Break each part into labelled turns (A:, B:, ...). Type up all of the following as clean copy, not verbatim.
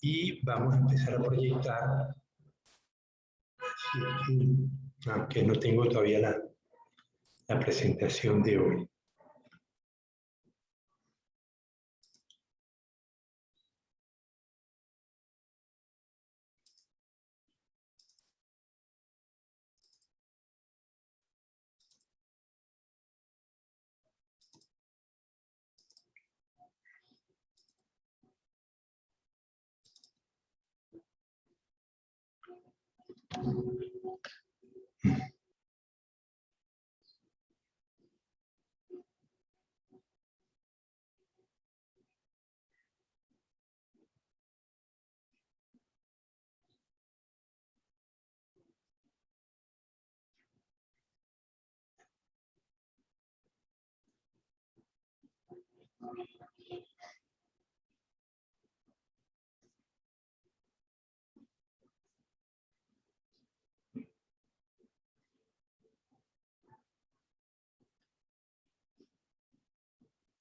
A: y vamos a empezar a proyectar, aunque no tengo todavía la presentación de hoy.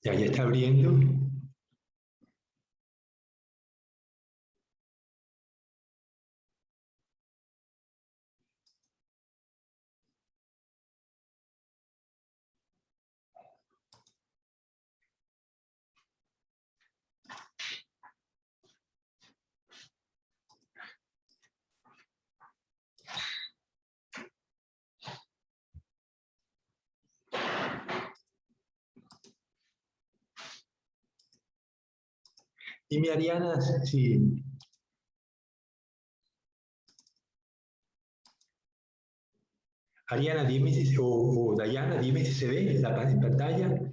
A: Ya está abriendo. Dime, Ariana, si... Ariana, dime si o Dayana, dime si se ve la pantalla.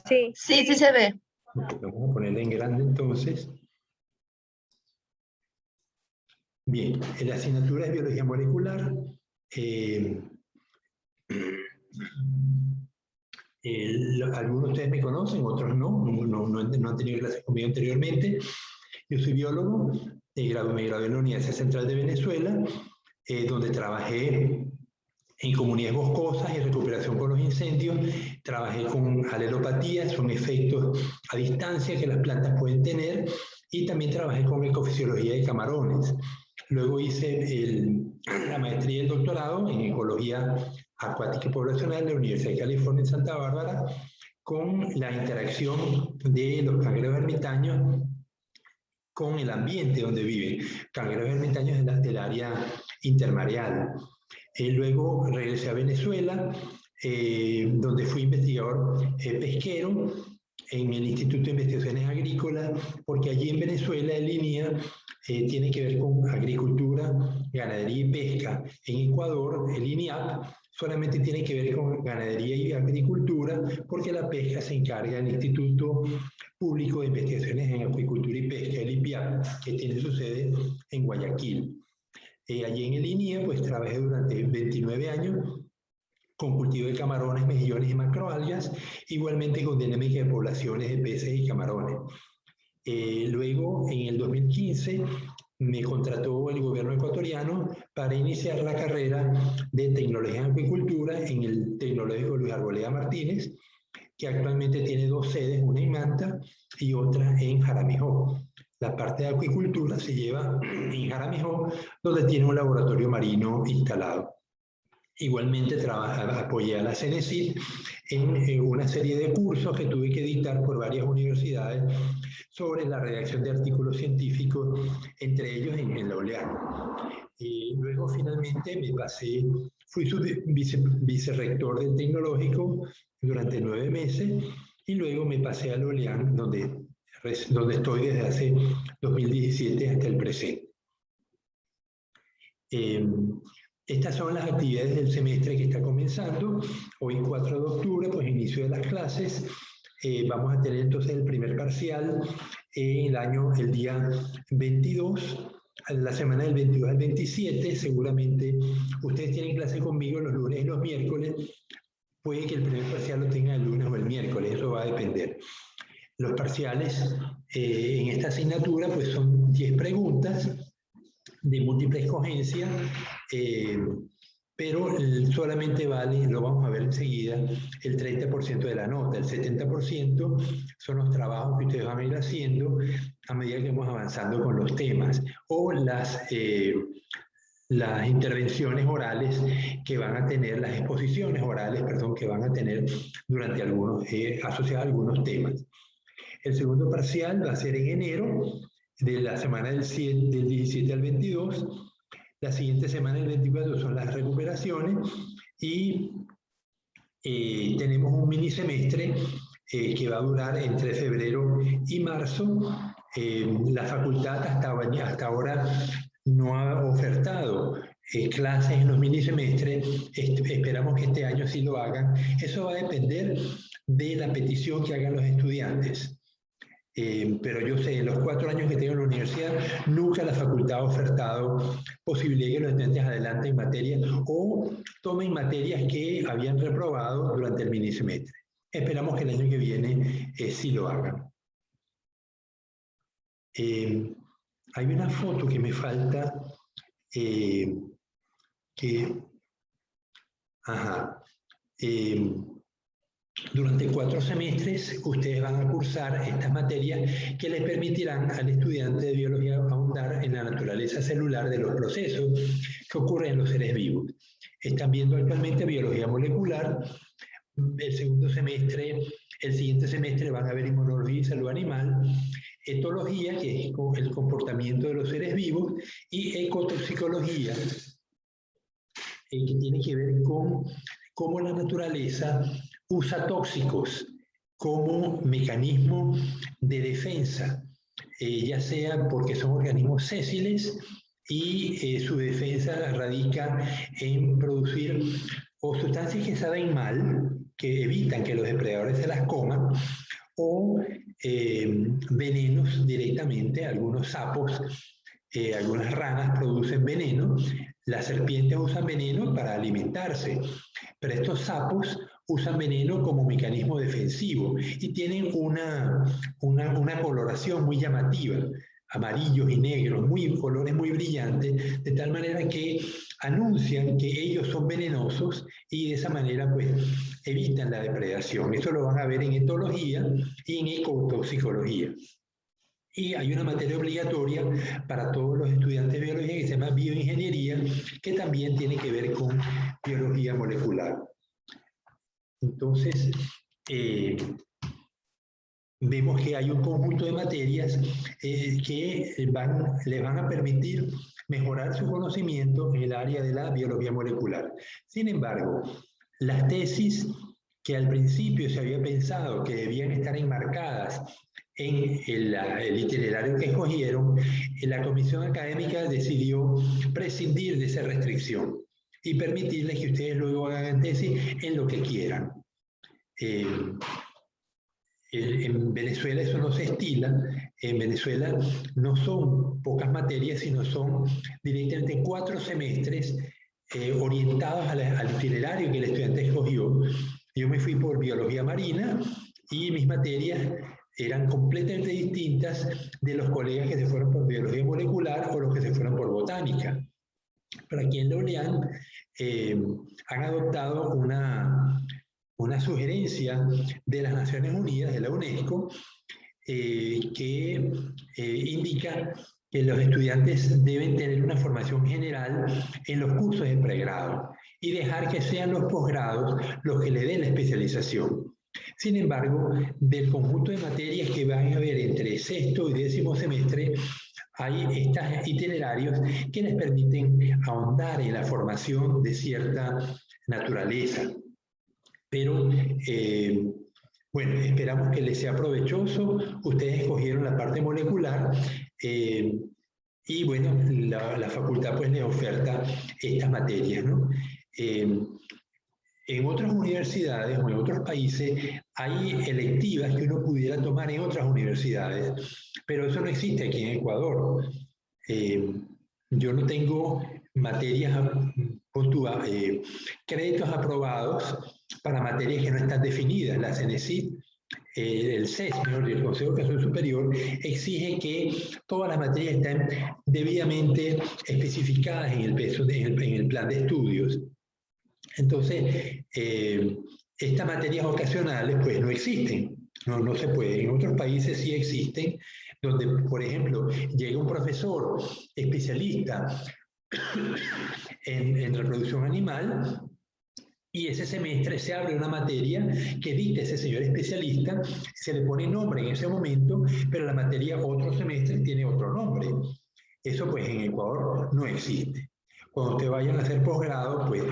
B: Sí.
C: Sí, sí se ve.
A: Vamos a ponerla en grande entonces. Bien, la asignatura es biología molecular. Algunos de ustedes me conocen, otros no han tenido clases conmigo anteriormente. Yo soy biólogo, me gradué en la Universidad Central de Venezuela, donde trabajé en comunidades boscosas y recuperación con los incendios. Trabajé con alelopatías, son efectos a distancia que las plantas pueden tener, y también trabajé con ecofisiología de camarones. Luego hice la maestría y el doctorado en ecología acuática y poblacional de la Universidad de California en Santa Bárbara, con la interacción de los cangrejos ermitaños con el ambiente donde viven. Cangrejos ermitaños del área intermareal. Luego regresé a Venezuela, donde fui investigador pesquero en el Instituto de Investigaciones Agrícolas, porque allí en Venezuela el INIA tiene que ver con agricultura, ganadería y pesca. En Ecuador el INIAP solamente tiene que ver con ganadería y agricultura, porque la pesca se encarga del Instituto Público de Investigaciones en Acuicultura y Pesca, el IPIAP, que tiene su sede en Guayaquil. Allí en el INIA pues trabajé durante 29 años con cultivo de camarones, mejillones y macroalgas, igualmente con dinámica de poblaciones de peces y camarones. Luego, en el 2015, me contrató el gobierno ecuatoriano para iniciar la carrera de tecnología en acuicultura en el Tecnológico Luis Arboleda Martínez, que actualmente tiene dos sedes, una en Manta y otra en Jaramijó. La parte de acuicultura se lleva en Jaramijó, donde tiene un laboratorio marino instalado. Igualmente apoyé a la CENESID en una serie de cursos que tuve que dictar por varias universidades sobre la redacción de artículos científicos, entre ellos en la OLEAN. Y luego finalmente fui vicerrector del tecnológico durante 9 meses, y luego me pasé a la OLEAN, donde estoy desde hace 2017 hasta el presente. Estas son las actividades del semestre que está comenzando. Hoy, 4 de octubre, pues inicio de las clases. Vamos a tener entonces el primer parcial el día 22, la semana del 22 al 27. Seguramente ustedes tienen clase conmigo los lunes y los miércoles. Puede que el primer parcial lo tenga el lunes o el miércoles, eso va a depender. Los parciales en esta asignatura pues son 10 preguntas de múltiple escogencia, pero solamente vale, lo vamos a ver enseguida, el 30% de la nota. El 70% son los trabajos que ustedes van a ir haciendo a medida que vamos avanzando con los temas, o las intervenciones orales que van a tener, las exposiciones orales, perdón, que van a tener durante algunos, asociadas a algunos temas. El segundo parcial va a ser en enero, de la semana del 17 al 22. La siguiente semana, el 24, son las recuperaciones y tenemos un mini semestre que va a durar entre febrero y marzo. La facultad hasta ahora no ha ofertado clases en los minisemestres. Esperamos que este año sí lo hagan. Eso va a depender de la petición que hagan los estudiantes. Pero yo sé, en los 4 años que tengo en la universidad, nunca la facultad ha ofertado posibilidad de que los estudiantes adelanten materias o tomen materias que habían reprobado durante el minisemestre. Esperamos que el año que viene sí lo hagan. Hay una foto que me falta durante 4 semestres ustedes van a cursar estas materias que les permitirán al estudiante de biología ahondar en la naturaleza celular de los procesos que ocurren en los seres vivos. Están viendo actualmente biología molecular. El siguiente semestre van a ver inmunología y salud animal, etología, que es el comportamiento de los seres vivos, y ecotoxicología, que tiene que ver con cómo la naturaleza usa tóxicos como mecanismo de defensa, ya sea porque son organismos sésiles y su defensa radica en producir o sustancias que saben mal, que evitan que los depredadores se las coman, o venenos directamente. Algunos sapos, algunas ranas producen veneno, las serpientes usan veneno para alimentarse, pero estos sapos usan veneno como mecanismo defensivo y tienen una coloración muy llamativa, amarillos y negros, colores muy brillantes, de tal manera que anuncian que ellos son venenosos y de esa manera pues evitan la depredación. Esto lo van a ver en etología y en ecotoxicología. Y hay una materia obligatoria para todos los estudiantes de biología que se llama bioingeniería, que también tiene que ver con biología molecular. Entonces, vemos que hay un conjunto de materias que les van a permitir mejorar su conocimiento en el área de la biología molecular. Sin embargo, las tesis que al principio se había pensado que debían estar enmarcadas en el itinerario que escogieron, la comisión académica decidió prescindir de esa restricción y permitirles que ustedes luego hagan tesis en lo que quieran. En Venezuela eso no se estila. En Venezuela no son pocas materias, sino son directamente 4 semestres orientados al itinerario que el estudiante escogió. Yo me fui por biología marina y mis materias eran completamente distintas de los colegas que se fueron por biología molecular o los que se fueron por botánica. Pero aquí en la UNEAM han adoptado una sugerencia de las Naciones Unidas, de la UNESCO, que indica que los estudiantes deben tener una formación general en los cursos de pregrado y dejar que sean los posgrados los que le den la especialización. Sin embargo, del conjunto de materias que van a haber entre 6º y 10º semestre, hay estos itinerarios que les permiten ahondar en la formación de cierta naturaleza. Pero, bueno, esperamos que les sea provechoso. Ustedes escogieron la parte molecular y, bueno, la facultad pues les oferta estas materias, ¿no? En otras universidades o en otros países hay electivas que uno pudiera tomar en otras universidades, pero eso no existe aquí en Ecuador. Yo no tengo materias, créditos aprobados para materias que no están definidas. La CENESID, el CES, mejor dicho, el Consejo de Educación Superior, exige que todas las materias estén debidamente especificadas en el plan de estudios. Entonces, estas materias ocasionales pues no existen. No se puede. En otros países sí existen, donde, por ejemplo, llega un profesor especialista en reproducción animal y ese semestre se abre una materia que dicta ese señor especialista, se le pone nombre en ese momento, pero la materia otro semestre tiene otro nombre. Eso pues en Ecuador no existe. Cuando ustedes vayan a hacer posgrado, pues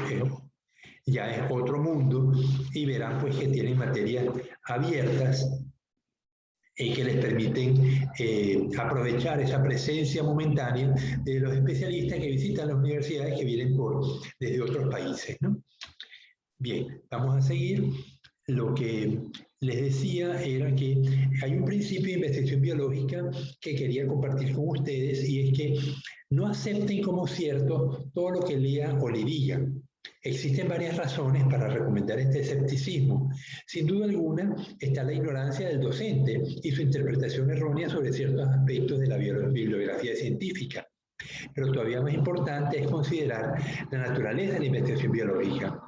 A: ya es otro mundo y verán pues que tienen materias abiertas que les permiten aprovechar esa presencia momentánea de los especialistas que visitan las universidades que vienen desde otros países, ¿no? Bien, vamos a seguir. Lo que les decía era que hay un principio de investigación biológica que quería compartir con ustedes y es que no acepten como cierto todo lo que lean o le digan. Existen varias razones para recomendar este escepticismo. Sin duda alguna está la ignorancia del docente y su interpretación errónea sobre ciertos aspectos de la bibliografía científica. Pero todavía más importante es considerar la naturaleza de la investigación biológica.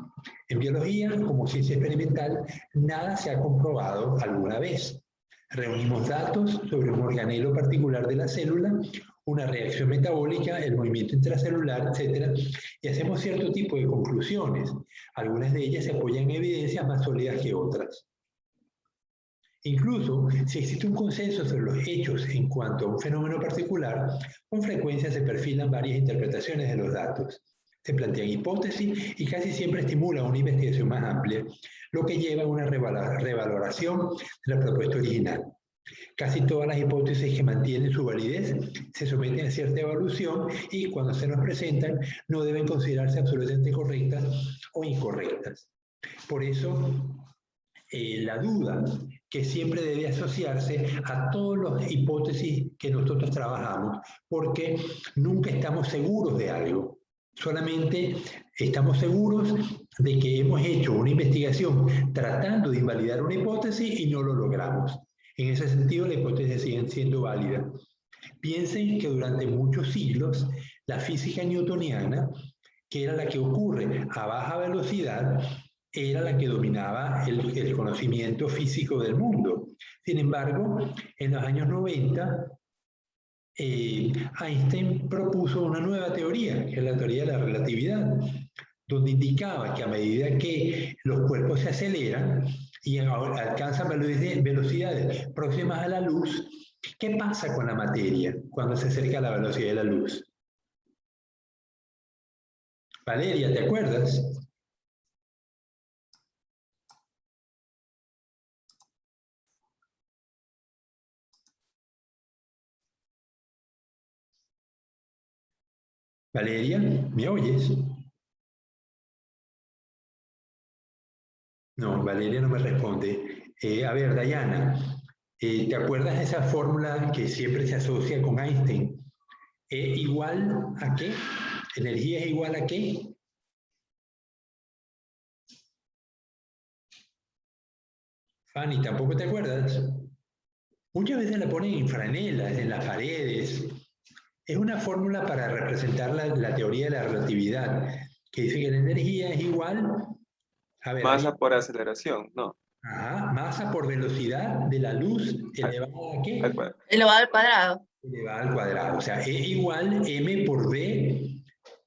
A: En biología, como ciencia experimental, nada se ha comprobado alguna vez. Reunimos datos sobre un organelo particular de la célula, una reacción metabólica, el movimiento intracelular, etc. Y hacemos cierto tipo de conclusiones. Algunas de ellas se apoyan en evidencias más sólidas que otras. Incluso, si existe un consenso sobre los hechos en cuanto a un fenómeno particular, con frecuencia se perfilan varias interpretaciones de los datos. Se plantean hipótesis y casi siempre estimula una investigación más amplia, lo que lleva a una revaloración de la propuesta original. Casi todas las hipótesis que mantienen su validez se someten a cierta evaluación y cuando se nos presentan no deben considerarse absolutamente correctas o incorrectas. Por eso, la duda que siempre debe asociarse a todas las hipótesis que nosotros trabajamos, porque nunca estamos seguros de algo. Solamente estamos seguros de que hemos hecho una investigación tratando de invalidar una hipótesis y no lo logramos. En ese sentido, las hipótesis siguen siendo válidas. Piensen que durante muchos siglos, la física newtoniana, que era la que ocurre a baja velocidad, era la que dominaba el conocimiento físico del mundo. Sin embargo, en los años 90, Einstein propuso una nueva teoría, que es la teoría de la relatividad, donde indicaba que a medida que los cuerpos se aceleran y alcanzan velocidades próximas a la luz, ¿qué pasa con la materia cuando se acerca a la velocidad de la luz? Valeria, ¿te acuerdas? Valeria, ¿me oyes? No, Valeria no me responde. A ver, Dayana, ¿te acuerdas de esa fórmula que siempre se asocia con Einstein? ¿E igual a qué? ¿Energía es igual a qué? Fanny, ¿tampoco te acuerdas? Muchas veces la ponen en franelas, en las paredes. Es una fórmula para representar la teoría de la relatividad, que dice que la energía es igual a ver,
C: masa por aceleración, no.
A: Ajá, masa por velocidad de la luz elevada a ¿qué?
D: Elevado al cuadrado.
A: Elevada al cuadrado. O sea, E igual m por v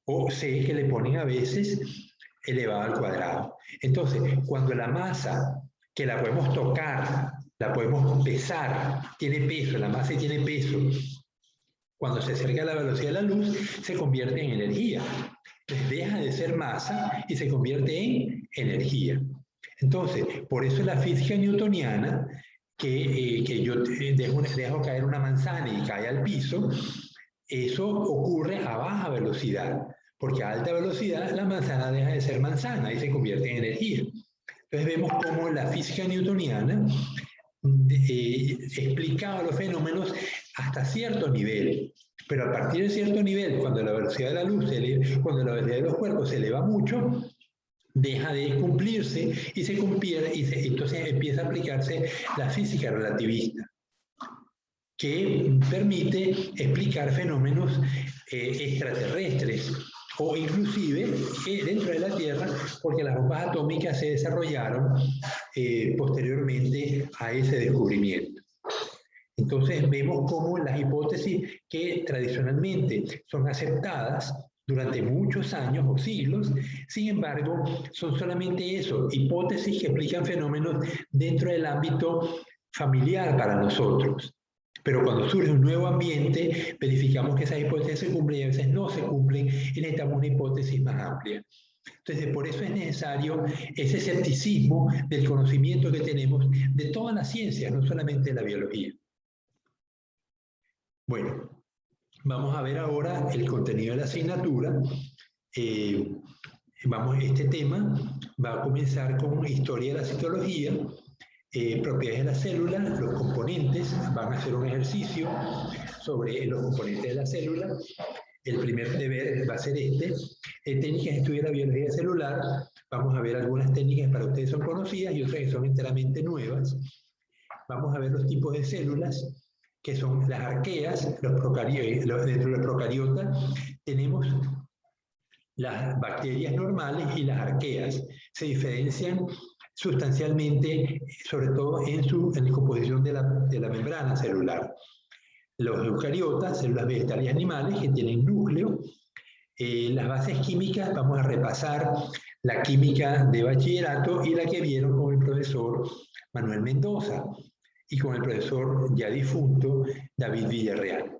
A: o c que le ponen a veces elevado al cuadrado. Entonces, cuando la masa, que la podemos tocar, la podemos pesar, tiene peso, la masa tiene peso, cuando se acerca a la velocidad de la luz, se convierte en energía. Entonces, deja de ser masa y se convierte en energía. Entonces, por eso la física newtoniana, que yo dejo caer una manzana y cae al piso, eso ocurre a baja velocidad, porque a alta velocidad la manzana deja de ser manzana y se convierte en energía. Entonces vemos cómo la física newtoniana explicaba los fenómenos hasta cierto nivel, pero a partir de cierto nivel, cuando la velocidad de la luz, cuando la velocidad de los cuerpos se eleva mucho, deja de cumplirse y se convierte, entonces empieza a aplicarse la física relativista, que permite explicar fenómenos extraterrestres o inclusive dentro de la Tierra, porque las bombas atómicas se desarrollaron posteriormente a ese descubrimiento. Entonces vemos cómo las hipótesis que tradicionalmente son aceptadas durante muchos años o siglos, sin embargo, son solamente eso, hipótesis que explican fenómenos dentro del ámbito familiar para nosotros. Pero cuando surge un nuevo ambiente, verificamos que esas hipótesis se cumplen y a veces no se cumplen y necesitamos una hipótesis más amplia. Entonces, por eso es necesario ese escepticismo del conocimiento que tenemos de todas las ciencias, no solamente de la biología. Bueno, vamos a ver ahora el contenido de la asignatura. Este tema va a comenzar con historia de la citología, propiedades de la célula, los componentes. Van a hacer un ejercicio sobre los componentes de la célula. El primer deber va a ser técnicas de estudio de la biología celular. Vamos a ver algunas técnicas que para ustedes son conocidas y otras que son enteramente nuevas. Vamos a ver los tipos de células, que son las arqueas, dentro de los procariotas tenemos las bacterias normales y las arqueas. Se diferencian sustancialmente, sobre todo en la composición de la membrana celular. Los eucariotas, células vegetales y animales, que tienen núcleo. Las bases químicas, vamos a repasar la química de bachillerato y la que vieron con el profesor Manuel Mendoza y con el profesor ya difunto David Villarreal.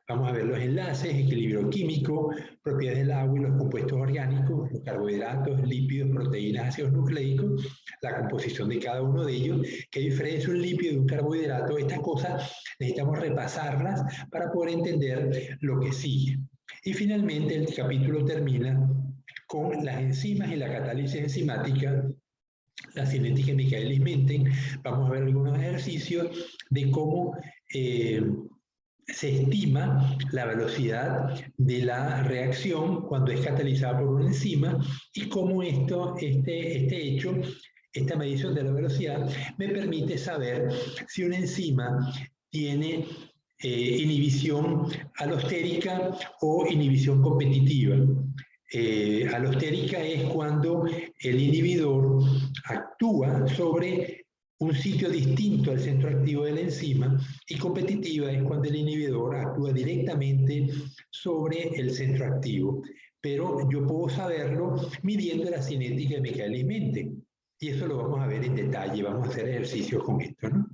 A: Vamos a ver los enlaces, equilibrio químico, propiedades del agua y los compuestos orgánicos, los carbohidratos, lípidos, proteínas, ácidos nucleicos, la composición de cada uno de ellos, qué diferencia un lípido de un carbohidrato. Estas cosas necesitamos repasarlas para poder entender lo que sigue. Y finalmente el capítulo termina con las enzimas y la catálisis enzimática, la cinética de Michaelis-Menten. Vamos a ver algunos ejercicios de cómo se estima la velocidad de la reacción cuando es catalizada por una enzima y cómo este hecho, esta medición de la velocidad, me permite saber si una enzima tiene inhibición alostérica o inhibición competitiva. Alostérica es cuando el inhibidor actúa sobre un sitio distinto al centro activo de la enzima, y competitiva es cuando el inhibidor actúa directamente sobre el centro activo. Pero yo puedo saberlo midiendo la cinética de Michaelis-Menten. Y eso lo vamos a ver en detalle, vamos a hacer ejercicios con esto, ¿no?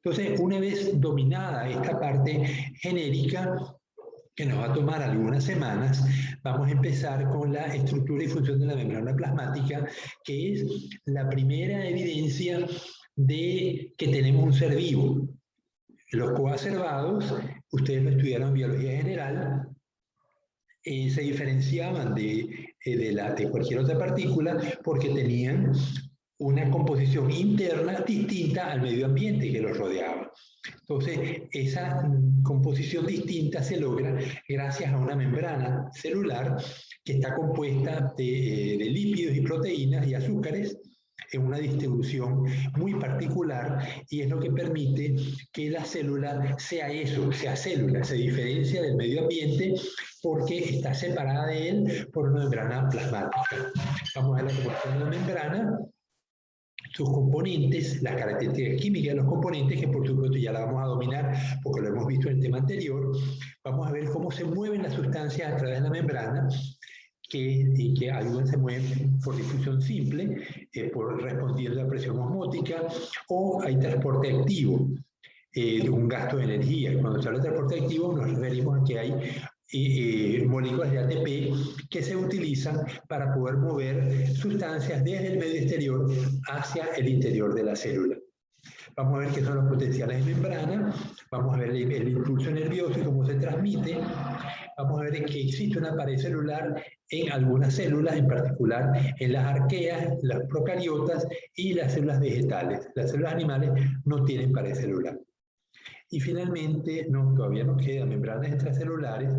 A: Entonces, una vez dominada esta parte genérica, que nos va a tomar algunas semanas, vamos a empezar con la estructura y función de la membrana plasmática, que es la primera evidencia de que tenemos un ser vivo. Los coacervados, ustedes lo estudiaron en biología general, se diferenciaban de cualquier otra partícula porque tenían una composición interna distinta al medio ambiente que los rodeaba. Entonces, esa composición distinta se logra gracias a una membrana celular que está compuesta de lípidos y proteínas y azúcares en una distribución muy particular, y es lo que permite que la célula sea eso, sea célula, se diferencia del medio ambiente porque está separada de él por una membrana plasmática. Vamos a ver la composición de la membrana, sus componentes, las características químicas de los componentes, que por supuesto ya la vamos a dominar porque lo hemos visto en el tema anterior. Vamos a ver cómo se mueven las sustancias a través de la membrana, que algunas se mueven por difusión simple, respondiendo a la presión osmótica, o hay transporte activo, un gasto de energía. Cuando se habla de transporte activo nos referimos a que hay moléculas de ATP que se utilizan para poder mover sustancias desde el medio exterior hacia el interior de la célula. Vamos a ver qué son los potenciales de membrana, vamos a ver el impulso nervioso y cómo se transmite, vamos a ver que existe una pared celular en algunas células, en particular en las arqueas, las procariotas y las células vegetales. Las células animales no tienen pared celular. Y finalmente, todavía nos quedan membranas extracelulares.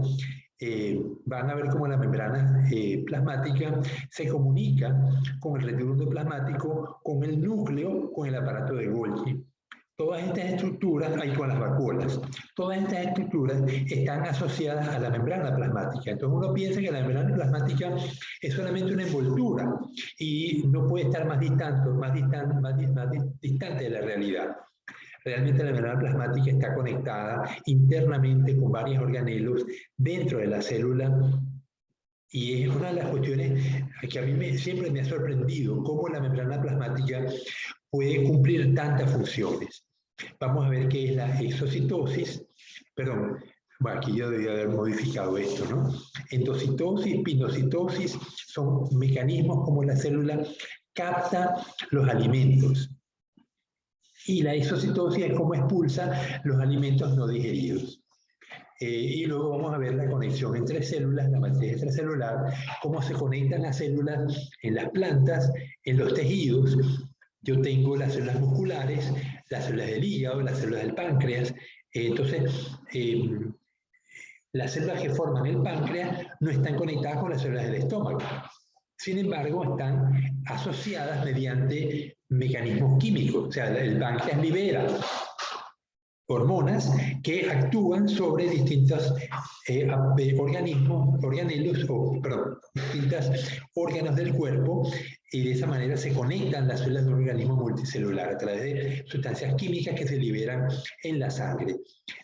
A: Van a ver cómo la membrana plasmática se comunica con el retículo plasmático, con el núcleo, con el aparato de Golgi. Todas estas estructuras, ahí con las vacuolas, todas estas estructuras están asociadas a la membrana plasmática. Entonces uno piensa que la membrana plasmática es solamente una envoltura y no puede estar más distante de la realidad. Realmente la membrana plasmática está conectada internamente con varios organelos dentro de la célula y es una de las cuestiones que a mí siempre me ha sorprendido, cómo la membrana plasmática puede cumplir tantas funciones. Vamos a ver qué es la exocitosis. Perdón, bueno, aquí yo debía haber modificado esto, ¿no? Endocitosis, pinocitosis son mecanismos como la célula capta los alimentos. Y la exocitosis es como expulsa los alimentos no digeridos. Y luego vamos a ver la conexión entre células, la matriz extracelular, cómo se conectan las células en las plantas, en los tejidos. Yo tengo las células musculares, las células del hígado, las células del páncreas. Entonces, las células que forman el páncreas no están conectadas con las células del estómago. Sin embargo, están asociadas mediante mecanismos químicos. O sea, el páncreas libera hormonas que actúan sobre distintos distintos órganos del cuerpo, y de esa manera se conectan las células de un organismo multicelular a través de sustancias químicas que se liberan en la sangre.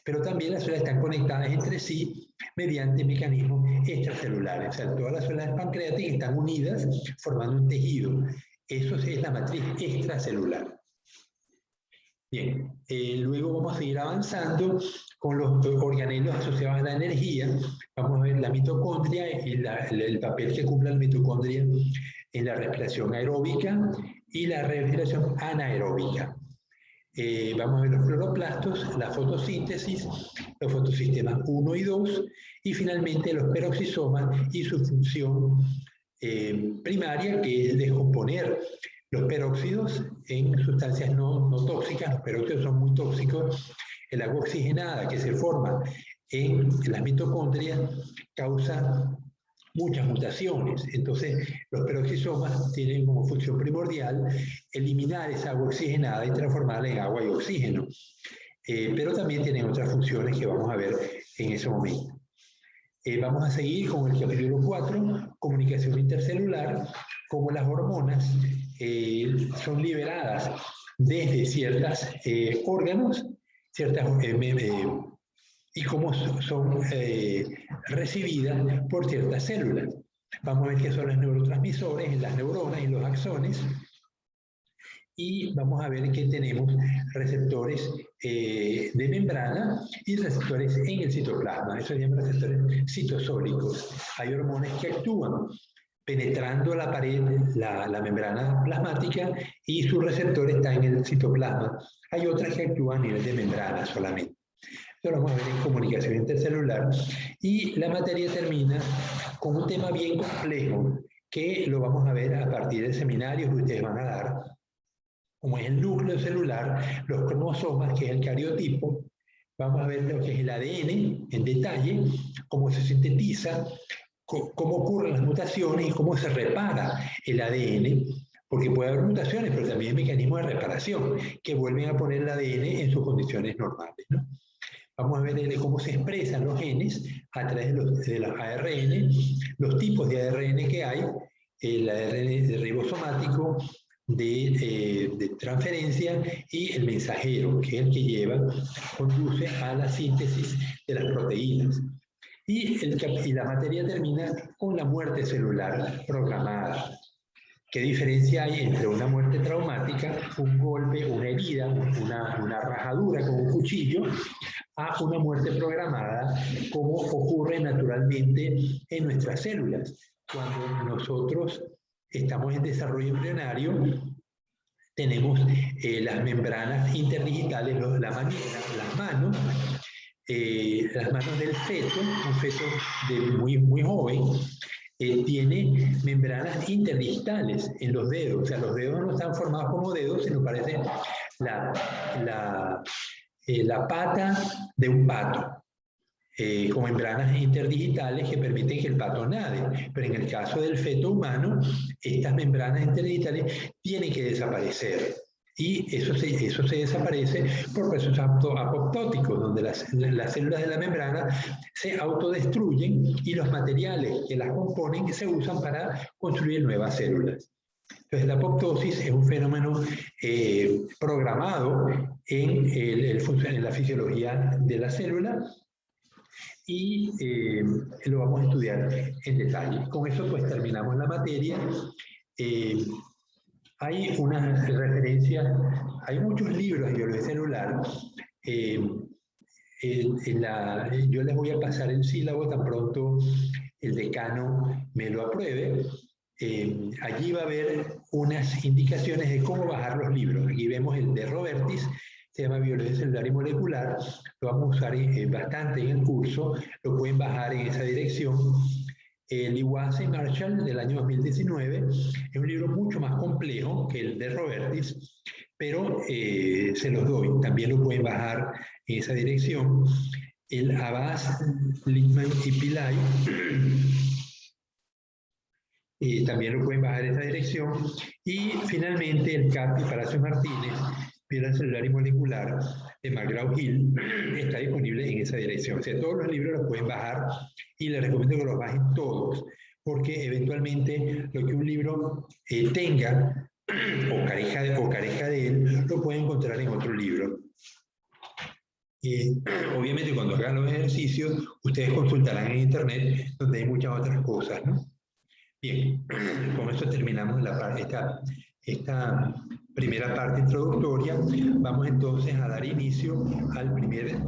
A: Pero también las células están conectadas entre sí mediante mecanismos extracelulares. O sea, todas las células pancreáticas están unidas formando un tejido. Eso es la matriz extracelular. Bien, luego vamos a seguir avanzando con los organelos asociados a la energía. Vamos a ver la mitocondria y el papel que cumple la mitocondria en la respiración aeróbica y la respiración anaeróbica. Vamos a ver los cloroplastos, la fotosíntesis, los fotosistemas 1 y 2, y finalmente los peroxisomas y su función primaria, que es descomponer los peróxidos en sustancias no tóxicas. Los peróxidos son muy tóxicos. El agua oxigenada que se forma en las mitocondrias causa muchas mutaciones. Entonces, los peroxisomas tienen como función primordial eliminar esa agua oxigenada y transformarla en agua y oxígeno. Pero también tienen otras funciones que vamos a ver en ese momento. Vamos a seguir con el capítulo 4, comunicación intercelular, cómo las hormonas son liberadas desde ciertos órganos, y cómo son recibidas por ciertas células. Vamos a ver qué son los neurotransmisores, las neuronas y los axones. Y vamos a ver que tenemos receptores de membrana y receptores en el citoplasma. Eso se llama receptores citosólicos. Hay hormonas que actúan penetrando la pared, la membrana plasmática, y su receptor está en el citoplasma. Hay otras que actúan a nivel de membrana solamente. Esto lo vamos a ver en comunicación intercelular. Y la materia termina con un tema bien complejo que lo vamos a ver a partir del seminario que ustedes van a dar, como es el núcleo celular, los cromosomas, que es el cariotipo. Vamos a ver lo que es el ADN en detalle, cómo se sintetiza, cómo ocurren las mutaciones y cómo se repara el ADN, porque puede haber mutaciones, pero también hay mecanismos de reparación que vuelven a poner el ADN en sus condiciones normales, ¿no? Vamos a ver cómo se expresan los genes a través de los ARN, los tipos de ARN que hay, el ARN ribosomático, de transferencia, y el mensajero, que es el que conduce a la síntesis de las proteínas. Y la materia termina con la muerte celular programada. ¿Qué diferencia hay entre una muerte traumática, un golpe, una herida, una rajadura con un cuchillo, a una muerte programada, como ocurre naturalmente en nuestras células? Cuando nosotros estamos en desarrollo embrionario, tenemos las membranas interdigitales, las manos del feto, un feto muy joven, tiene membranas interdigitales en los dedos. O sea, los dedos no están formados como dedos, sino parece la pata de un pato, con membranas interdigitales que permiten que el pato nade. Pero en el caso del feto humano, estas membranas interdigitales tienen que desaparecer. y eso se desaparece por procesos apoptóticos, donde las células de la membrana se autodestruyen y los materiales que las componen se usan para construir nuevas células. Entonces, la apoptosis es un fenómeno programado en la fisiología de la célula y lo vamos a estudiar en detalle. Con eso pues terminamos la materia. Hay unas referencias, hay muchos libros de biología celular. Yo les voy a pasar el sílabo tan pronto el decano me lo apruebe. Allí va a haber unas indicaciones de cómo bajar los libros. Aquí vemos el de Robertis, se llama Biología Celular y Molecular. Lo vamos a usar bastante en el curso, lo pueden bajar en esa dirección. Liwase y Marshall del año 2019 es un libro mucho más complejo que el de Robertis, pero se los doy, también lo pueden bajar en esa dirección. El Abbas, Littman y Pillay también lo pueden bajar en esa dirección. Y finalmente el CAP y Palacios Martínez, Biología Celular y Molecular, de McGraw-Hill, está disponible en esa dirección. O sea, todos los libros los pueden bajar y les recomiendo que los bajen todos, porque eventualmente lo que un libro tenga o carezca de él, lo pueden encontrar en otro libro. Obviamente cuando hagan los ejercicios, ustedes consultarán en internet donde hay muchas otras cosas, ¿no? Bien, con esto terminamos esta primera parte introductoria. Vamos entonces a dar inicio al primer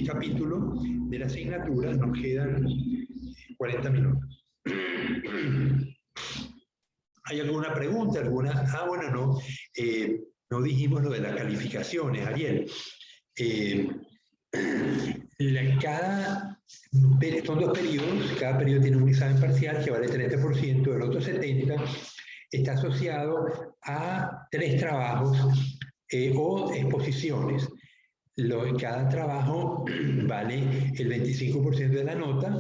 A: capítulo de la asignatura. Nos quedan 40 minutos. ¿Hay alguna pregunta? Bueno, no. No dijimos lo de las calificaciones, Ariel. Son 2 periodos, cada periodo tiene un examen parcial que vale 30%, el otro 70% está asociado a 3 trabajos o exposiciones. Cada trabajo vale el 25% de la nota,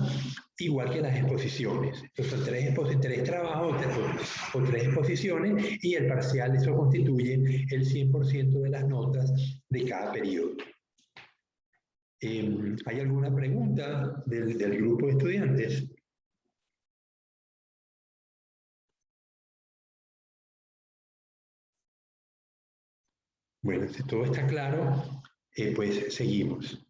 A: igual que las exposiciones. Entonces son 3 trabajos o 3 exposiciones y el parcial, eso constituye el 100% de las notas de cada periodo. ¿Hay alguna pregunta del grupo de estudiantes? Bueno, si todo está claro, pues seguimos.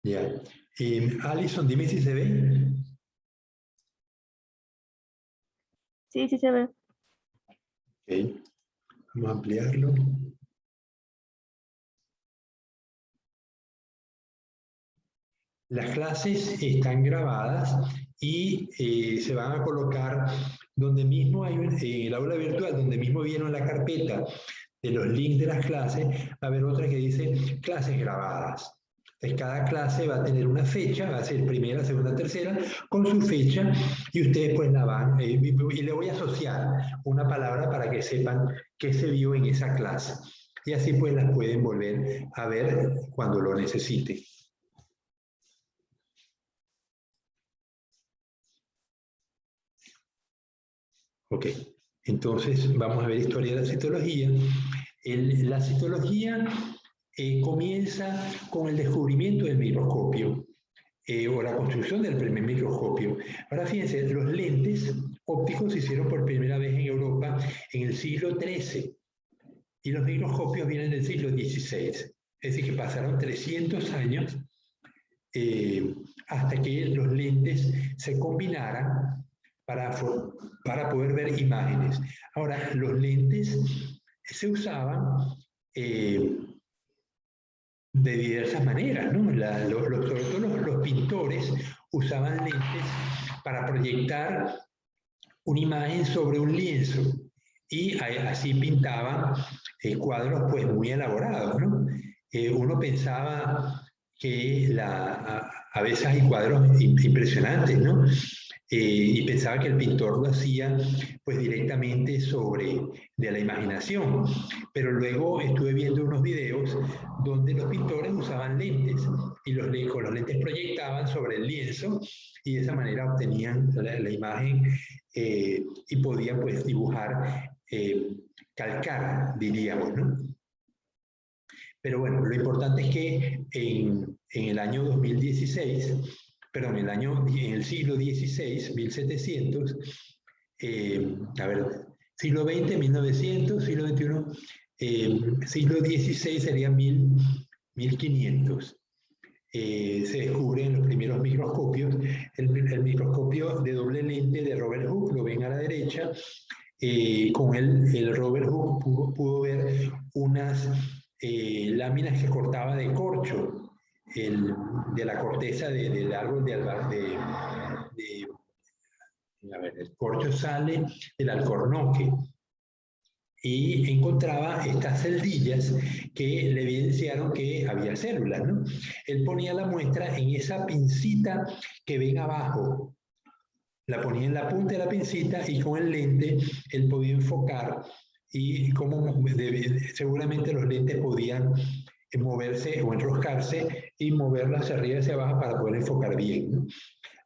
A: Ya. Alison, dime si se ve.
B: Sí, sí se ve.
A: Ok. Vamos a ampliarlo. Las clases están grabadas y se van a colocar donde mismo hay en el aula virtual, donde mismo vieron la carpeta de los links de las clases, va a haber otra que dice clases grabadas. Entonces, cada clase va a tener una fecha, va a ser primera, segunda, tercera, con su fecha, y ustedes pues la van, y le voy a asociar una palabra para que sepan qué se vio en esa clase. Y así pues las pueden volver a ver cuando lo necesiten. Ok, entonces vamos a ver historia de la citología. La citología comienza con el descubrimiento del microscopio o la construcción del primer microscopio. Ahora fíjense, los lentes ópticos se hicieron por primera vez en Europa en el siglo XIII y los microscopios vienen del siglo XVI. Es decir, que pasaron 300 años hasta que los lentes se combinaran para poder ver imágenes. Ahora, los lentes se usaban de diversas maneras, ¿no? Sobre todo los pintores usaban lentes para proyectar una imagen sobre un lienzo y así pintaban cuadros pues muy elaborados, ¿no? Uno pensaba que a veces hay cuadros impresionantes, ¿no? Y pensaba que el pintor lo hacía pues directamente de la imaginación, pero luego estuve viendo unos videos donde los pintores usaban lentes y con los lentes proyectaban sobre el lienzo y de esa manera obtenían la imagen y podían pues dibujar, calcar, diríamos, ¿no? Pero bueno, lo importante es que en el año 2016, perdón, en el siglo XVI, 1700, siglo XX, 1900, siglo XXI, siglo XVI sería 1500. Se descubren los primeros microscopios. El microscopio de doble lente de Robert Hooke, lo ven a la derecha. Con el Robert Hooke pudo ver unas láminas que cortaba de corcho, de la corteza del árbol el corcho sale del alcornoque y encontraba estas celdillas que le evidenciaron que había células, ¿no? Él ponía la muestra en esa pincita que ven abajo, la ponía en la punta de la pincita y con el lente él podía enfocar y seguramente los lentes podían moverse o enroscarse y moverlo hacia arriba y hacia abajo para poder enfocar bien, ¿no?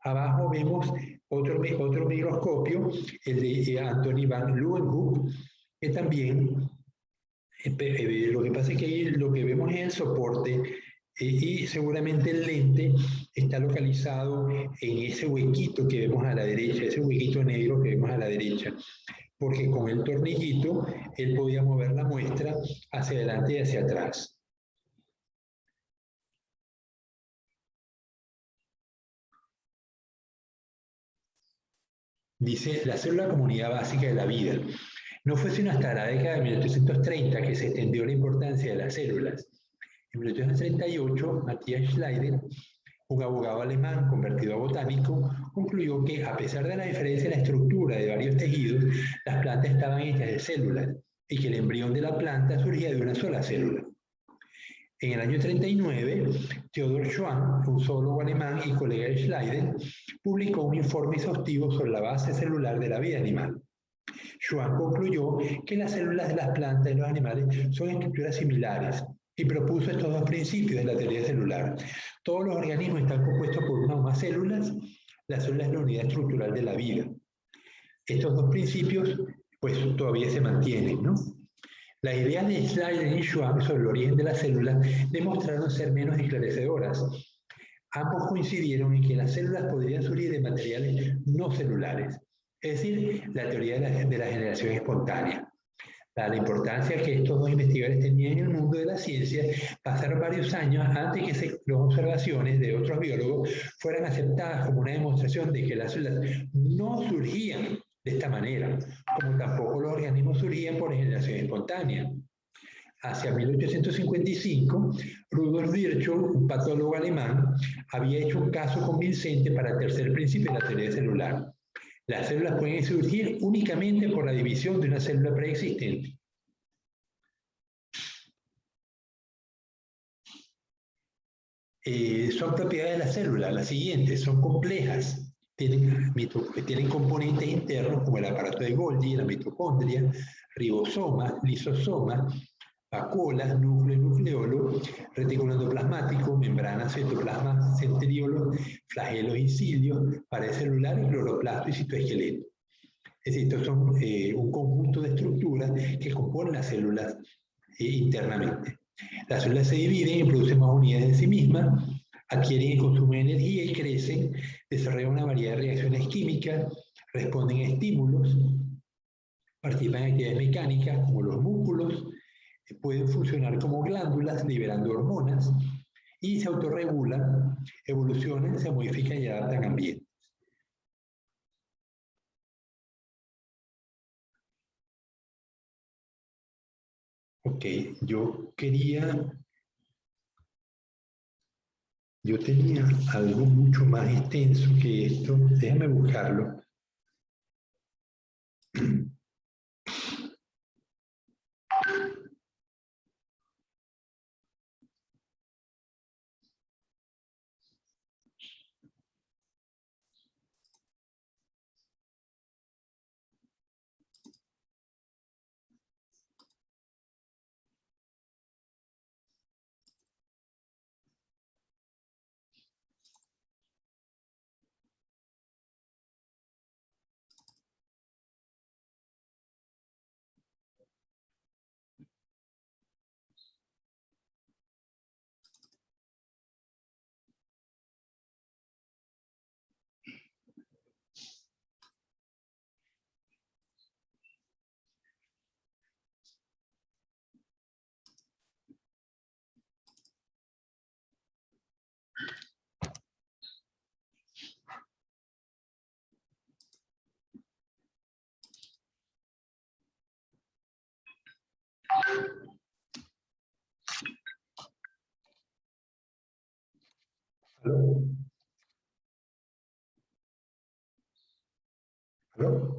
A: Abajo vemos otro microscopio, el de Anthony van Leeuwenhoek, que también, lo que pasa es que ahí lo que vemos es el soporte y seguramente el lente está localizado en ese huequito que vemos a la derecha, ese huequito negro que vemos a la derecha, porque con el tornillito él podía mover la muestra hacia adelante y hacia atrás. Dice, la célula como unidad básica de la vida. No fue sino hasta la década de 1830 que se extendió la importancia de las células. En 1838, Matthias Schleider, un abogado alemán convertido a botánico, concluyó que a pesar de la diferencia en la estructura de varios tejidos, las plantas estaban hechas de células y que el embrión de la planta surgía de una sola célula. En el año 39, Theodor Schwann, un zoólogo alemán y colega de Schleider, publicó un informe exhaustivo sobre la base celular de la vida animal. Schwann concluyó que las células de las plantas y los animales son estructuras similares y propuso estos dos principios de la teoría celular. Todos los organismos están compuestos por una o más células. La célula es la unidad estructural de la vida. Estos dos principios, pues, todavía se mantienen, ¿no? Las ideas de Schleider y Schwann sobre el origen de las células demostraron ser menos esclarecedoras. Ambos coincidieron en que las células podrían surgir de materiales no celulares, es decir, la teoría de la generación espontánea. Dada la importancia que estos dos investigadores tenían en el mundo de la ciencia, pasaron varios años antes que las observaciones de otros biólogos fueran aceptadas como una demostración de que las células no surgían de esta manera, como tampoco los organismos surgían por generación espontánea. Hacia 1855, Rudolf Virchow, un patólogo alemán, había hecho un caso convincente para el tercer principio de la teoría celular. Las células pueden surgir únicamente por la división de una célula preexistente. Son propiedades de la célula, las siguientes, son complejas. Tienen componentes internos como el aparato de Golgi, la mitocondria, ribosomas, lisosomas, vacuolas, núcleo y nucleolo, retículo endoplasmático, membrana, citoplasma, centriolo, flagelos y cilios, pared celular, cloroplasto y citoesqueleto. Es decir, estos son un conjunto de estructuras que componen las células internamente. Las células se dividen y producen más unidades de sí mismas, adquieren y consumen energía y crecen, desarrollan una variedad de reacciones químicas, responden a estímulos, participan en actividades mecánicas como los músculos, pueden funcionar como glándulas liberando hormonas y se autorregulan, evolucionan, se modifican y adaptan a ambientes. Ok, yo tenía algo mucho más extenso que esto. Déjame buscarlo. ¿Aló? ¿Aló?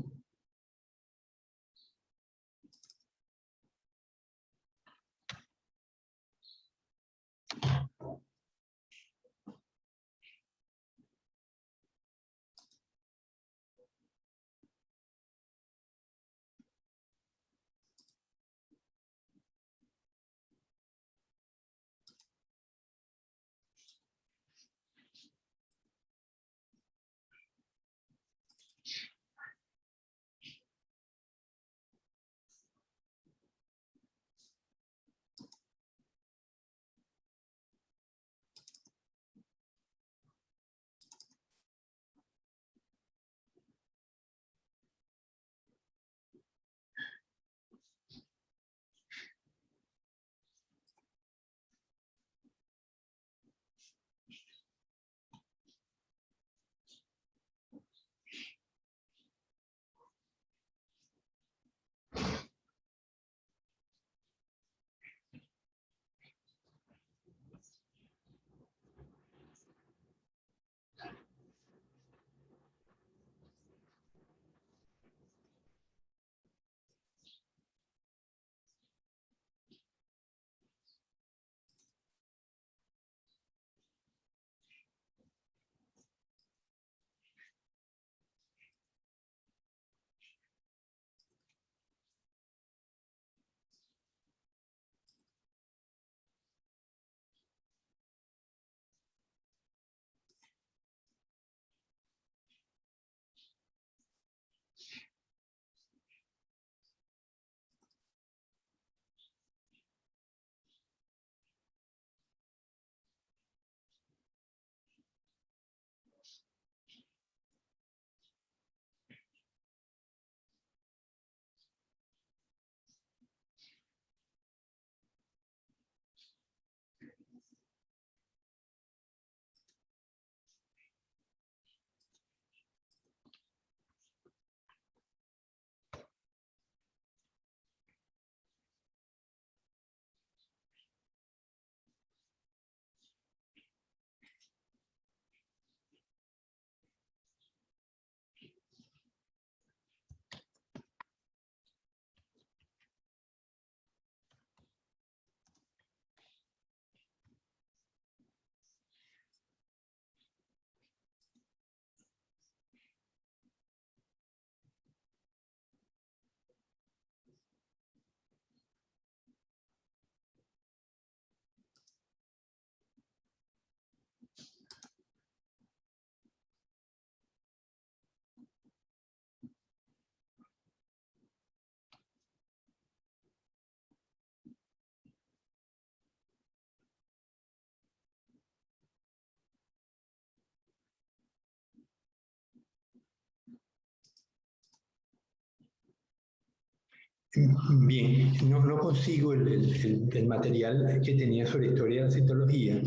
A: Bien, no consigo el material que tenía sobre historia de la citología,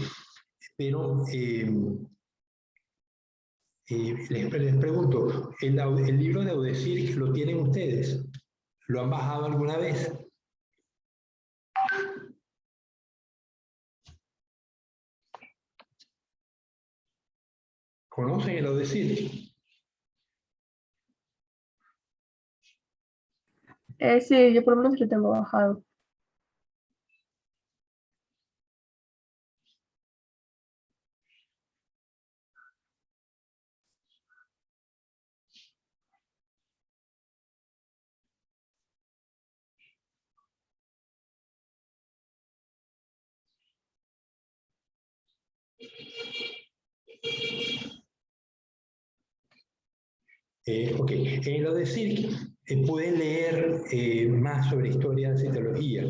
A: pero les pregunto, ¿el libro de Audecir lo tienen ustedes? ¿Lo han bajado alguna vez? ¿Conocen el Odesir?
B: Sí, yo por lo menos lo tengo bajado.
A: Ok, en lo de CIRC pueden leer más sobre historia de citología.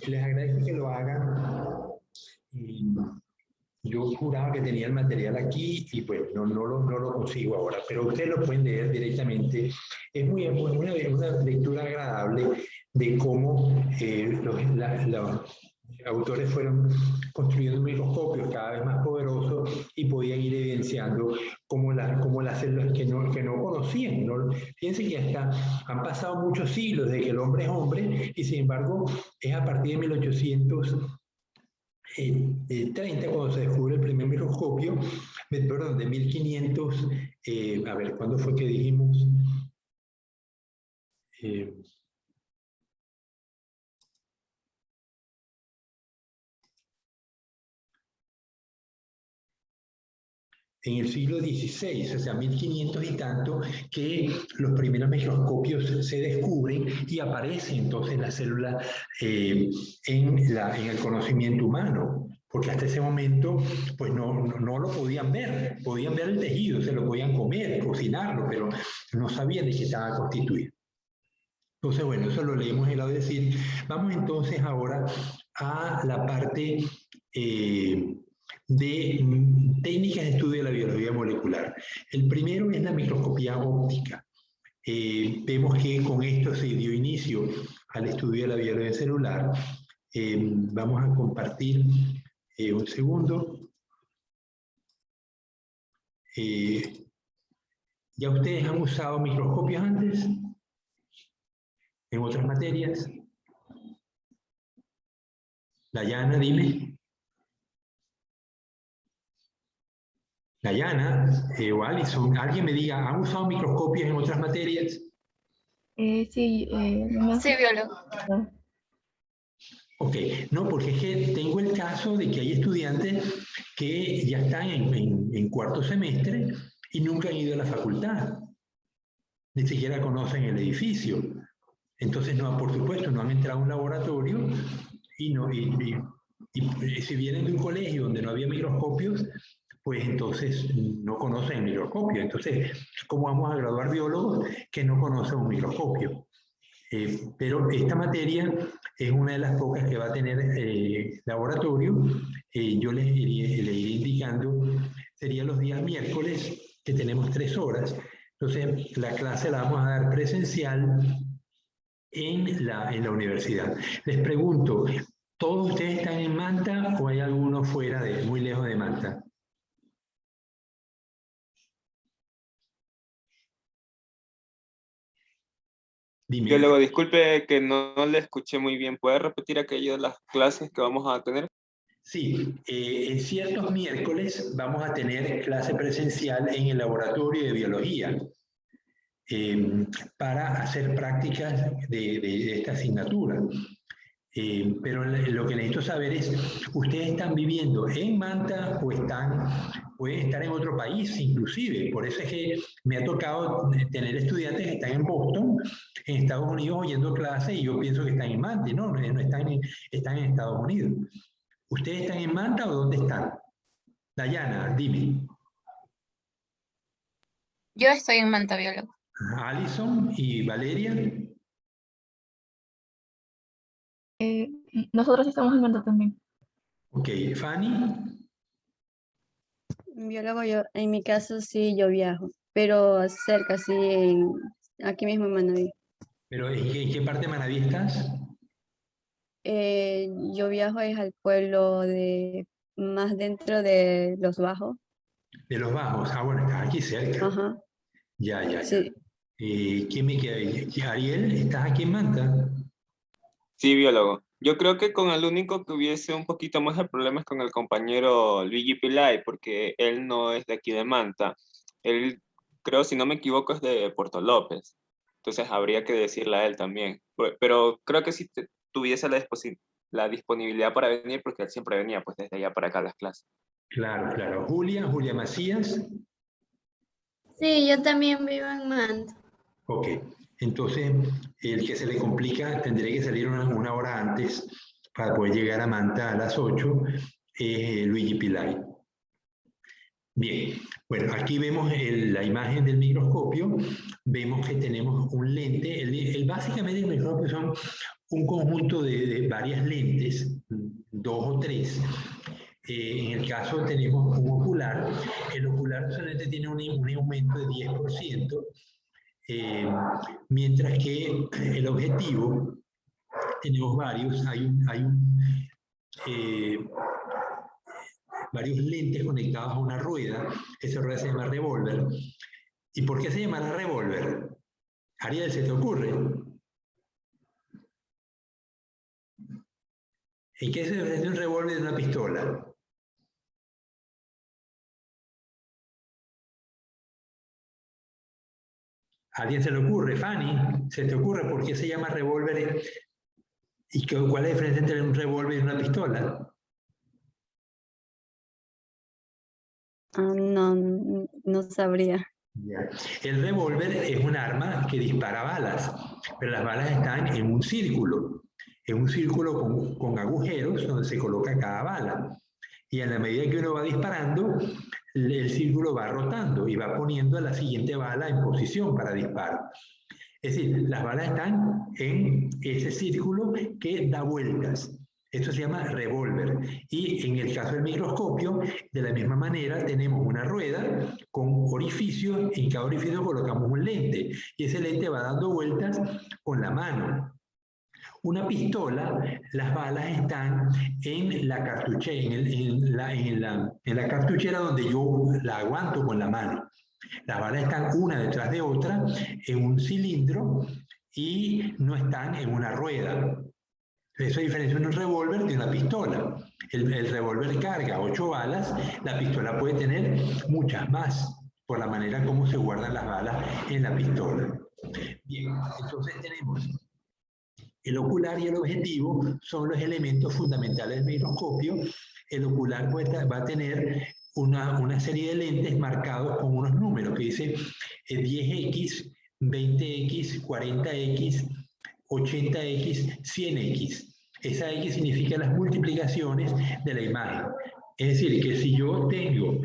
A: Les agradezco que lo hagan. Y yo juraba que tenía el material aquí y pues no lo consigo ahora, pero ustedes lo pueden leer directamente. Es una lectura agradable de cómo los autores fueron construyendo microscopios cada vez más poderosos y podían ir evidenciando cómo las células que no conocían. ¿No? Fíjense que hasta han pasado muchos siglos desde que el hombre es hombre y sin embargo es a partir de 1830 cuando se descubre el primer microscopio, perdón, de 1500, a ver, ¿cuándo fue que dijimos? En el siglo XVI, o sea, 1500 y tanto, que los primeros microscopios se descubren y aparece entonces la célula en el conocimiento humano, porque hasta ese momento pues no lo podían ver el tejido, se lo podían comer, cocinarlo, pero no sabían de qué estaba constituido. Entonces, bueno, eso lo leemos en la decir. Vamos entonces ahora a la parte de técnicas de estudio de la biología molecular. El primero es la microscopía óptica. Vemos que con esto se dio inicio al estudio de la biología celular. Vamos a compartir un segundo. ¿Ya ustedes han usado microscopios antes? ¿En otras materias? Dayana, dime. Dayana o Alison, alguien me diga, ¿han usado microscopios en otras materias?
B: Sí,
C: Sí, biólogo.
A: Ok, no, porque es que tengo el caso de que hay estudiantes que ya están en cuarto semestre y nunca han ido a la facultad, ni siquiera conocen el edificio. Entonces, no, por supuesto, no han entrado a un laboratorio y si vienen de un colegio donde no había microscopios, pues entonces no conocen el microscopio. Entonces, ¿cómo vamos a graduar biólogos que no conocen un microscopio? Pero esta materia es una de las pocas que va a tener laboratorio. Yo le iré indicando, serían los días miércoles, que tenemos 3 horas. Entonces, la clase la vamos a dar presencial en la universidad. Les pregunto, ¿todos ustedes están en Manta o hay alguno fuera muy lejos de Manta? Dime.
D: Yo luego, disculpe que no le escuché muy bien. ¿Puede repetir aquello de las clases que vamos a tener?
A: Sí, en ciertos miércoles vamos a tener clase presencial en el laboratorio de biología para hacer prácticas de esta asignatura. Pero lo que necesito saber es, ¿ustedes están viviendo en Manta o pueden estar en otro país inclusive? Por eso es que me ha tocado tener estudiantes que están en Boston, en Estados Unidos, oyendo clases y yo pienso que están en Manta. No están en Estados Unidos. ¿Ustedes están en Manta o dónde están? Dayana, dime.
C: Yo estoy en Manta, biólogo.
A: Alison y Valeria.
B: Nosotros estamos en Manta también.
A: Ok, Fanny.
E: Biólogo, en mi caso sí, yo viajo, pero cerca, sí, aquí mismo en Manaví.
A: ¿Pero en qué parte de Manaví estás?
E: Yo viajo es al pueblo más dentro de Los Bajos.
A: De Los Bajos. Ah, bueno, estás aquí cerca.
E: Ajá,
A: Ya.
E: sí.
A: ¿Quién me queda ahí? Ariel, ¿estás aquí en Manta?
D: Sí, biólogo. Yo creo que con el único que hubiese un poquito más de problemas con el compañero Luigi Pilay, porque él no es de aquí de Manta. Él, creo, si no me equivoco, es de Puerto López. Entonces habría que decirle a él también. Pero creo que si tuviese la disponibilidad para venir, porque él siempre venía pues desde allá para acá a las clases.
A: Claro, claro. Julia Macías.
F: Sí, yo también vivo en Manta.
A: Ok. Entonces, el que se le complica tendría que salir una hora antes para poder llegar a Manta a las 8, Luigi Pilay. Bien, bueno, aquí vemos la imagen del microscopio, vemos que tenemos un lente, básicamente el microscopio son un conjunto de varias lentes, 2 o 3. En el caso tenemos un ocular, el ocular solamente tiene un aumento de 10%, mientras que el objetivo, tenemos varios, varios lentes conectados a una rueda, esa rueda se llama revólver. ¿Y por qué se llamará revólver? Ariel, ¿se te ocurre? ¿En qué se diferencia un revólver de una pistola? ¿A alguien se le ocurre? Fanny, ¿se te ocurre por qué se llama revólver? ¿Y cuál es la diferencia entre un revólver y una pistola?
E: No sabría.
A: Ya. El revólver es un arma que dispara balas, pero las balas están en un círculo con agujeros donde se coloca cada bala. Y a la medida que uno va disparando, el círculo va rotando y va poniendo a la siguiente bala en posición para disparar. Es decir, las balas están en ese círculo que da vueltas. Esto se llama revólver. Y en el caso del microscopio, de la misma manera, tenemos una rueda con orificios. En cada orificio colocamos un lente. Y ese lente va dando vueltas con la mano. Una pistola, las balas están en la cartuchera, en la cartuchera donde yo la aguanto con la mano. Las balas están una detrás de otra en un cilindro y no están en una rueda. Eso diferencia un revólver de una pistola. El revólver carga 8 balas, la pistola puede tener muchas más, por la manera como se guardan las balas en la pistola. Bien, entonces tenemos el ocular y el objetivo, son los elementos fundamentales del microscopio. El ocular va a tener una serie de lentes marcados con unos números que dice 10X, 20X, 40X, 80X, 100X. Esa X significa las multiplicaciones de la imagen. Es decir, que si yo tengo,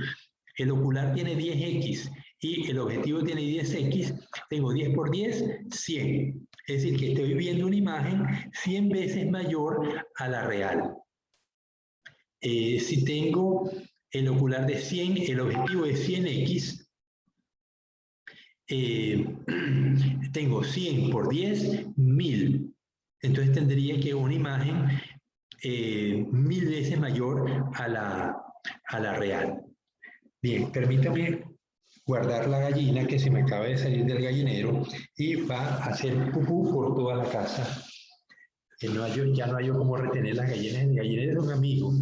A: el ocular tiene 10X y el objetivo tiene 10X, tengo 10 por 10, 100. Es decir, que estoy viendo una imagen 100 veces mayor a la real. Si tengo el ocular de 100, el objetivo es 100X, tengo 100 por 10, 1000. Entonces tendría que una imagen 1000 veces mayor a la real. Bien, permítame guardar la gallina que se me acaba de salir del gallinero y va a hacer pupú por toda la casa. Ya no hay cómo retener las gallinas. El gallinero es un amigo.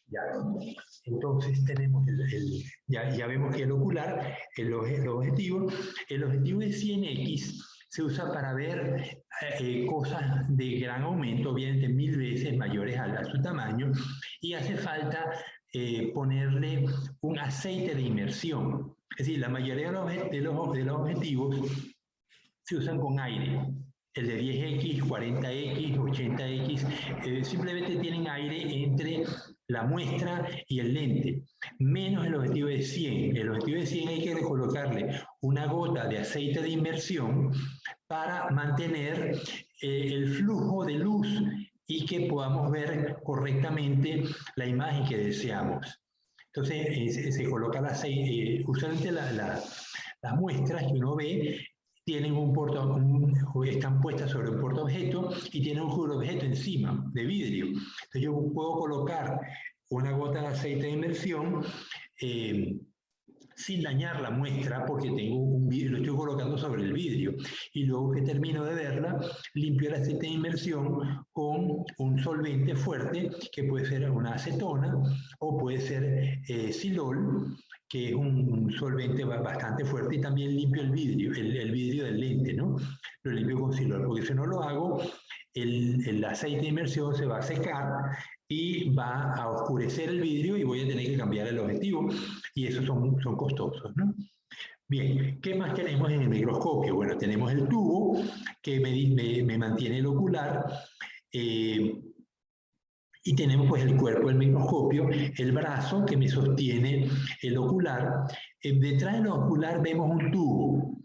A: Ya. Entonces tenemos ya vemos que el ocular, el objetivo de 100X se usa para ver cosas de gran aumento, obviamente 1000 veces mayores a su tamaño, y hace falta ponerle un aceite de inmersión. Es decir, la mayoría de los objetivos se usan con aire. el de 10X, 40X, 80X, simplemente tienen aire entre la muestra y el lente, menos el objetivo de 100. El objetivo de 100 hay que colocarle una gota de aceite de inmersión para mantener el flujo de luz y que podamos ver correctamente la imagen que deseamos. Entonces se coloca el aceite, usualmente las muestras que uno ve tienen están puestas sobre un portaobjeto y tienen un cubreobjeto encima de vidrio. Entonces yo puedo colocar una gota de aceite de inmersión sin dañar la muestra porque tengo un vidrio, lo estoy colocando sobre el vidrio. Y luego que termino de verla, limpio el aceite de inmersión con un solvente fuerte, que puede ser una acetona o puede ser silol, que es un solvente bastante fuerte, y también limpio el vidrio del lente, ¿no? Lo limpio con silol, porque si no lo hago, el aceite de inmersión se va a secar y va a oscurecer el vidrio y voy a tener que cambiar el objetivo, y esos son costosos, ¿no? Bien, ¿qué más tenemos en el microscopio? Bueno, tenemos el tubo que me mantiene el ocular, y tenemos pues el cuerpo del microscopio, el brazo que me sostiene el ocular. Detrás del ocular vemos un tubo.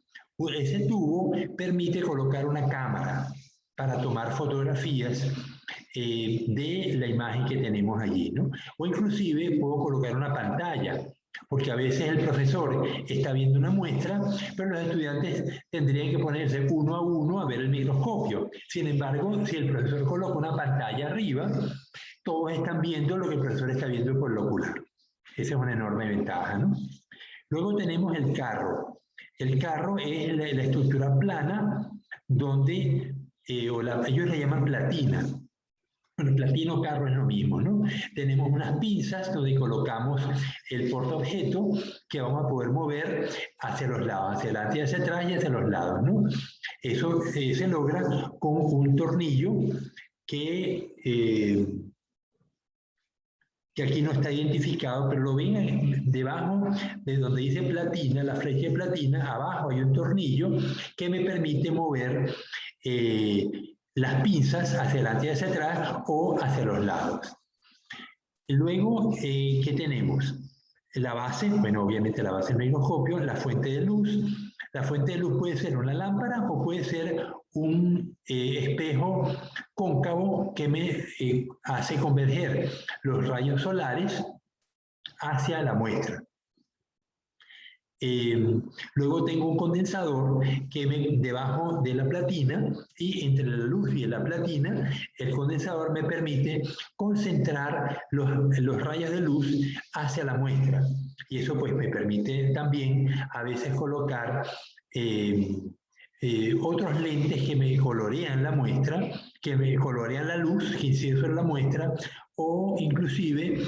A: Ese tubo permite colocar una cámara para tomar fotografías de la imagen que tenemos allí, ¿no? O inclusive puedo colocar una pantalla, porque a veces el profesor está viendo una muestra, pero los estudiantes tendrían que ponerse uno a uno a ver el microscopio. Sin embargo, si el profesor coloca una pantalla arriba, todos están viendo lo que el profesor está viendo por el ocular. Esa es una enorme ventaja, ¿no? Luego tenemos el carro. El carro es la estructura plana donde, ellos le llaman platina. Bueno, platino, carro es lo mismo, ¿no? Tenemos unas pinzas donde colocamos el portaobjeto que vamos a poder mover hacia los lados, hacia adelante y hacia atrás y hacia los lados, ¿no? Eso se logra con un tornillo que aquí no está identificado, pero lo ven debajo de donde dice platina, la flecha de platina, abajo hay un tornillo que me permite mover las pinzas hacia adelante y hacia atrás o hacia los lados. Luego, ¿qué tenemos? La base, bueno, obviamente la base del microscopio, la fuente de luz. La fuente de luz puede ser una lámpara o puede ser un espejo cóncavo que me hace converger los rayos solares hacia la muestra. Luego tengo un condensador que debajo de la platina, y entre la luz y la platina, el condensador me permite concentrar los rayos de luz hacia la muestra. Y eso pues me permite también a veces colocar otros lentes que me colorean la muestra, que me colorean la luz que incide sobre la muestra, o inclusive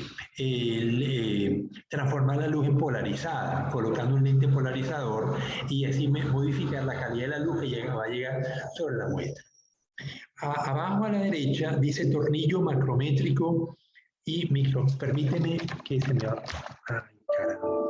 A: transformar la luz en polarizada, colocando un lente polarizador y así modificar la calidad de la luz que va a llegar sobre la muestra. Abajo a la derecha dice tornillo macrométrico y micro. Permíteme que se me va a encarar.